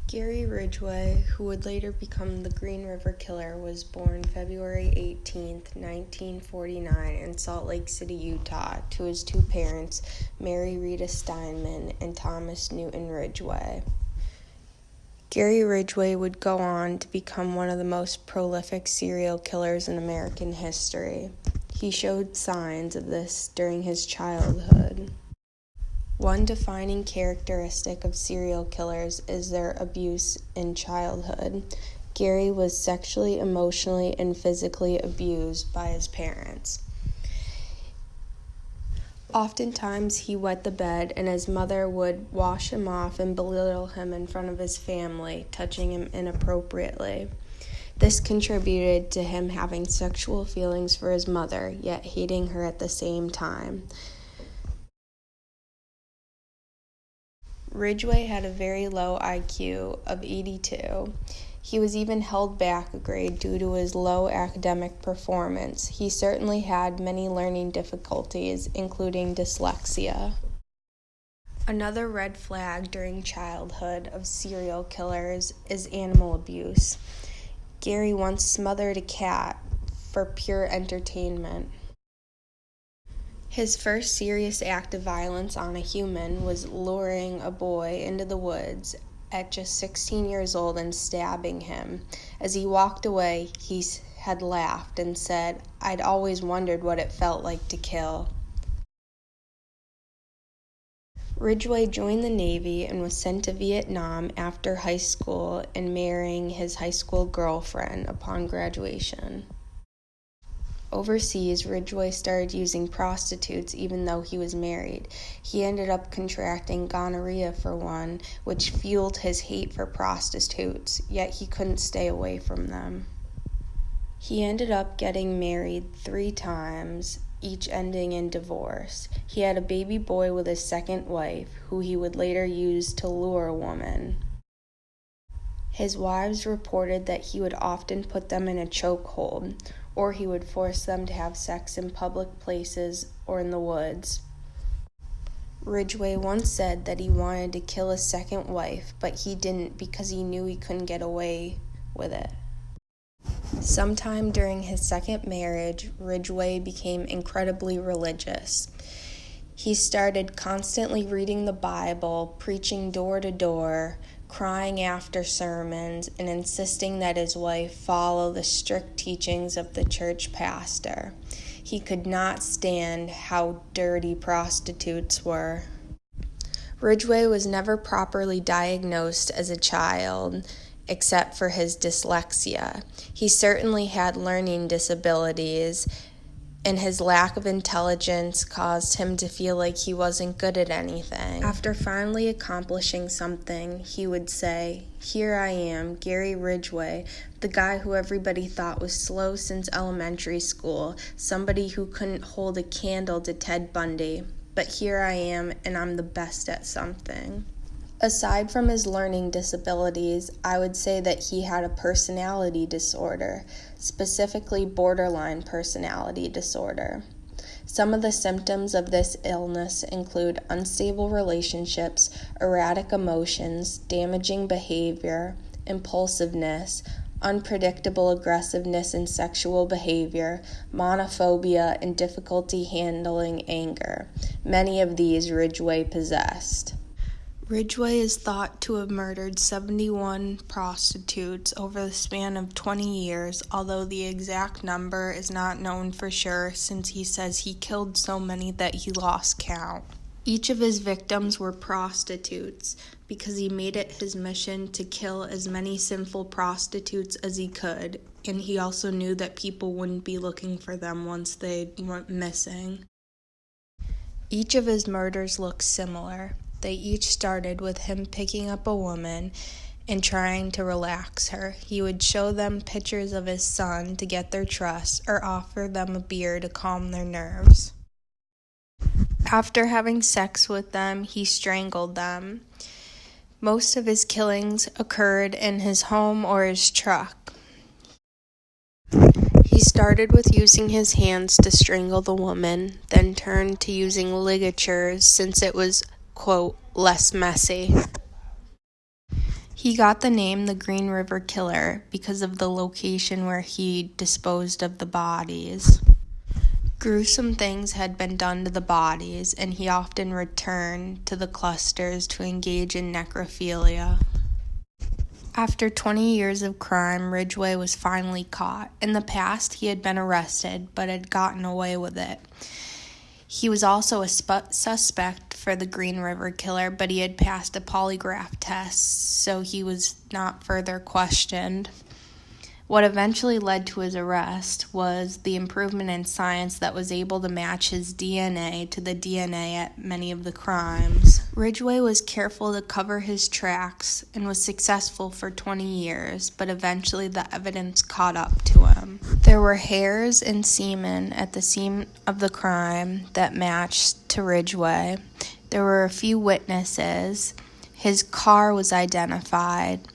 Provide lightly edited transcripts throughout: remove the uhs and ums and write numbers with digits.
Gary Ridgway, who would later become the Green River Killer, was born February 18, 1949 in Salt Lake City, Utah, to his two parents, Mary Rita Steinman and Thomas Newton Ridgway. Gary Ridgway would go on to become one of the most prolific serial killers in American history. He showed signs of this during his childhood. One defining characteristic of serial killers is their abuse in childhood. Gary was sexually, emotionally, and physically abused by his parents. Oftentimes, he wet the bed, and his mother would wash him off and belittle him in front of his family, touching him inappropriately. This contributed to him having sexual feelings for his mother, yet hating her at the same time. Ridgway had a very low IQ of 82. He was even held back a grade due to his low academic performance. He certainly had many learning difficulties, including dyslexia. Another red flag during childhood of serial killers is animal abuse. Gary once smothered a cat for pure entertainment. His first serious act of violence on a human was luring a boy into the woods at just 16 years old and stabbing him. As he walked away, he had laughed and said, "I'd always wondered what it felt like to kill." Ridgway joined the Navy and was sent to Vietnam after high school and marrying his high school girlfriend upon graduation. Overseas, Ridgway started using prostitutes even though he was married. He ended up contracting gonorrhea for one, which fueled his hate for prostitutes, yet he couldn't stay away from them. He ended up getting married 3 times, each ending in divorce. He had a baby boy with his second wife, who he would later use to lure a woman. His wives reported that he would often put them in a chokehold, or he would force them to have sex in public places or in the woods. Ridgway once said that he wanted to kill his second wife, but he didn't because he knew he couldn't get away with it. Sometime during his second marriage, Ridgway became incredibly religious. He started constantly reading the Bible, preaching door to door, crying after sermons, and insisting that his wife follow the strict teachings of the church pastor. He could not stand how dirty prostitutes were. Ridgway was never properly diagnosed as a child, except for his dyslexia. He certainly had learning disabilities, and his lack of intelligence caused him to feel like he wasn't good at anything. After finally accomplishing something, he would say, "Here I am, Gary Ridgway, the guy who everybody thought was slow since elementary school, somebody who couldn't hold a candle to Ted Bundy, but here I am, and I'm the best at something." Aside from his learning disabilities, I would say that he had a personality disorder, specifically borderline personality disorder. Some of the symptoms of this illness include unstable relationships, erratic emotions, damaging behavior, impulsiveness, unpredictable aggressiveness and sexual behavior, monophobia, and difficulty handling anger. Many of these Ridgway possessed. Ridgway is thought to have murdered 71 prostitutes over the span of 20 years, although the exact number is not known for sure since he says he killed so many that he lost count. Each of his victims were prostitutes because he made it his mission to kill as many sinful prostitutes as he could, and he also knew that people wouldn't be looking for them once they went missing. Each of his murders looks similar. They each started with him picking up a woman and trying to relax her. He would show them pictures of his son to get their trust or offer them a beer to calm their nerves. After having sex with them, he strangled them. Most of his killings occurred in his home or his truck. He started with using his hands to strangle the woman, then turned to using ligatures since it was, quote, less messy. He got the name the Green River Killer because of the location where he disposed of the bodies. Gruesome things had been done to the bodies, and he often returned to the clusters to engage in necrophilia. After 20 years of crime, Ridgway was finally caught. In the past, he had been arrested, but had gotten away with it. He was also a suspect for the Green River Killer, but he had passed a polygraph test, so he was not further questioned. What eventually led to his arrest was the improvement in science that was able to match his DNA to the DNA at many of the crimes. Ridgway was careful to cover his tracks and was successful for 20 years, but eventually the evidence caught up to him. There were hairs and semen at the scene of the crime that matched to Ridgway. There were a few witnesses. His car was identified,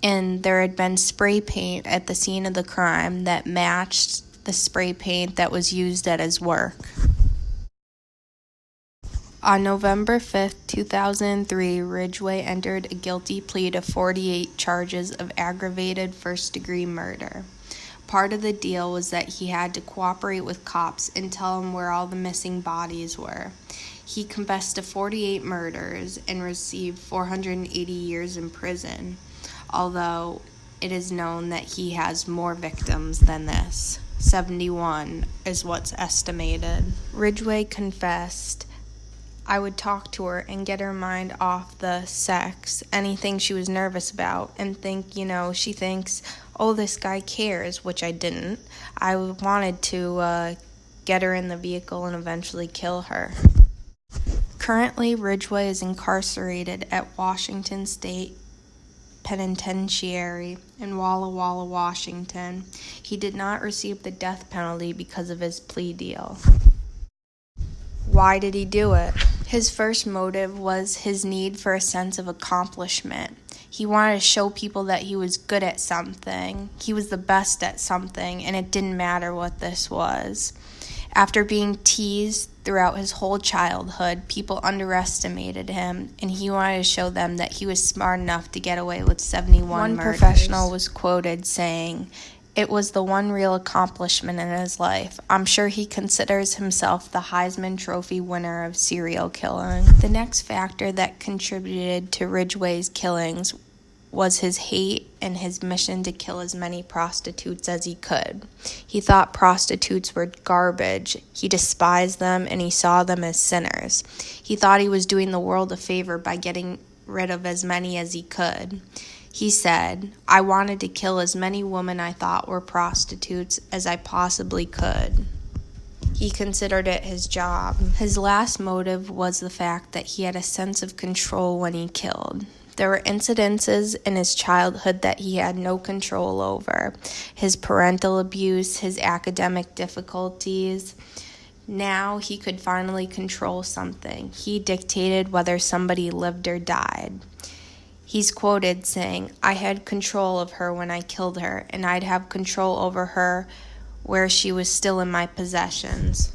and there had been spray paint at the scene of the crime that matched the spray paint that was used at his work. On November 5, 2003, Ridgway entered a guilty plea to 48 charges of aggravated first-degree murder. Part of the deal was that he had to cooperate with cops and tell them where all the missing bodies were. He confessed to 48 murders and received 480 years in prison, although it is known that he has more victims than this. 71 is what's estimated. Ridgway confessed, "I would talk to her and get her mind off the sex, anything she was nervous about, and think, she thinks, oh, this guy cares," which I didn't. I wanted to get her in the vehicle and eventually kill her. Currently, Ridgway is incarcerated at Washington State Penitentiary in Walla Walla, Washington. He did not receive the death penalty because of his plea deal. Why did he do it? His first motive was his need for a sense of accomplishment. He wanted to show people that he was good at something. He was the best at something, and it didn't matter what this was. After being teased throughout his whole childhood, people underestimated him, and he wanted to show them that he was smart enough to get away with 71 murders. One professional was quoted saying, "It was the one real accomplishment in his life. I'm sure he considers himself the Heisman Trophy winner of serial killing." The next factor that contributed to Ridgway's killings was his hate and his mission to kill as many prostitutes as he could. He thought prostitutes were garbage. He despised them, and he saw them as sinners. He thought he was doing the world a favor by getting rid of as many as he could. He said, "I wanted to kill as many women I thought were prostitutes as I possibly could." He considered it his job. His last motive was the fact that he had a sense of control when he killed. There were incidences in his childhood that he had no control over. His parental abuse, his academic difficulties. Now he could finally control something. He dictated whether somebody lived or died. He's quoted saying, "I had control of her when I killed her, and I'd have control over her where she was still in my possessions."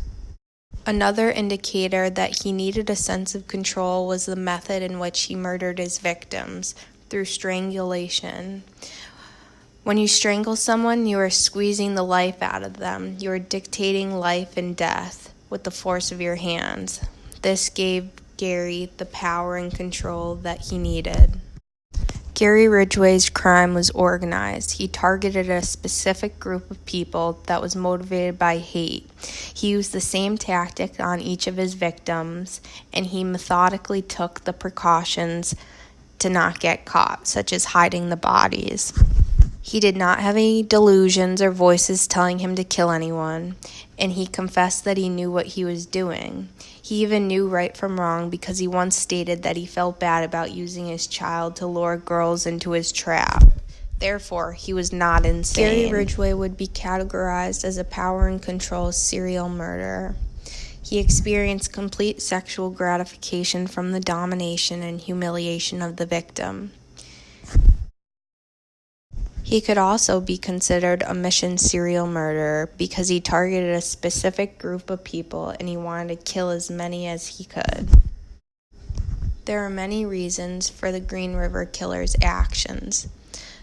Another indicator that he needed a sense of control was the method in which he murdered his victims, through strangulation. When you strangle someone, you are squeezing the life out of them. You are dictating life and death with the force of your hands. This gave Gary the power and control that he needed. Gary Ridgway's crime was organized. He targeted a specific group of people that was motivated by hate. He used the same tactic on each of his victims, and he methodically took the precautions to not get caught, such as hiding the bodies. He did not have any delusions or voices telling him to kill anyone, and he confessed that he knew what he was doing. He even knew right from wrong because he once stated that he felt bad about using his child to lure girls into his trap. Therefore, he was not insane. Gary Ridgway would be categorized as a power and control serial murderer. He experienced complete sexual gratification from the domination and humiliation of the victim. He could also be considered a mission serial murderer because he targeted a specific group of people and he wanted to kill as many as he could. There are many reasons for the Green River Killer's actions.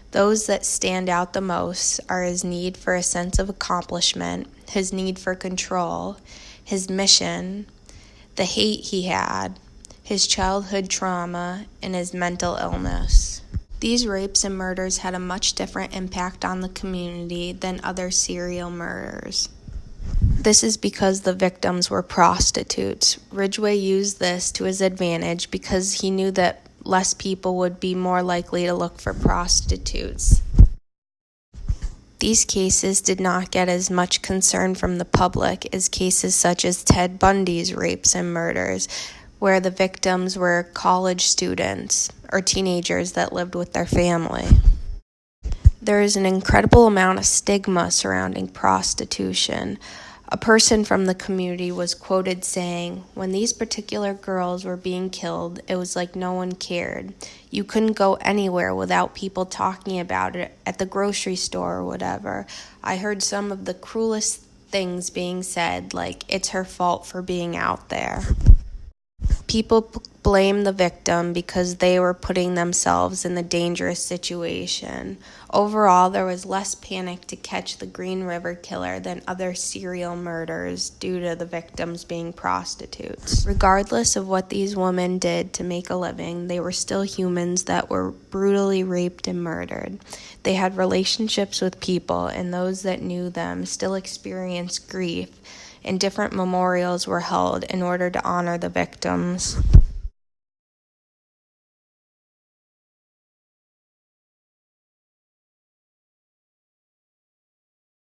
Those that stand out the most are his need for a sense of accomplishment, his need for control, his mission, the hate he had, his childhood trauma, and his mental illness. These rapes and murders had a much different impact on the community than other serial murders. This is because the victims were prostitutes. Ridgway used this to his advantage because he knew that less people would be more likely to look for prostitutes. These cases did not get as much concern from the public as cases such as Ted Bundy's rapes and murders, where the victims were college students or teenagers that lived with their family. There is an incredible amount of stigma surrounding prostitution. A person from the community was quoted saying, "When these particular girls were being killed, it was like no one cared. You couldn't go anywhere without people talking about it at the grocery store or whatever. I heard some of the cruelest things being said, like it's her fault for being out there." People blame the victim because they were putting themselves in the dangerous situation. Overall, there was less panic to catch the Green River Killer than other serial murders due to the victims being prostitutes. Regardless of what these women did to make a living, they were still humans that were brutally raped and murdered. They had relationships with people, and those that knew them still experienced grief, and different memorials were held in order to honor the victims.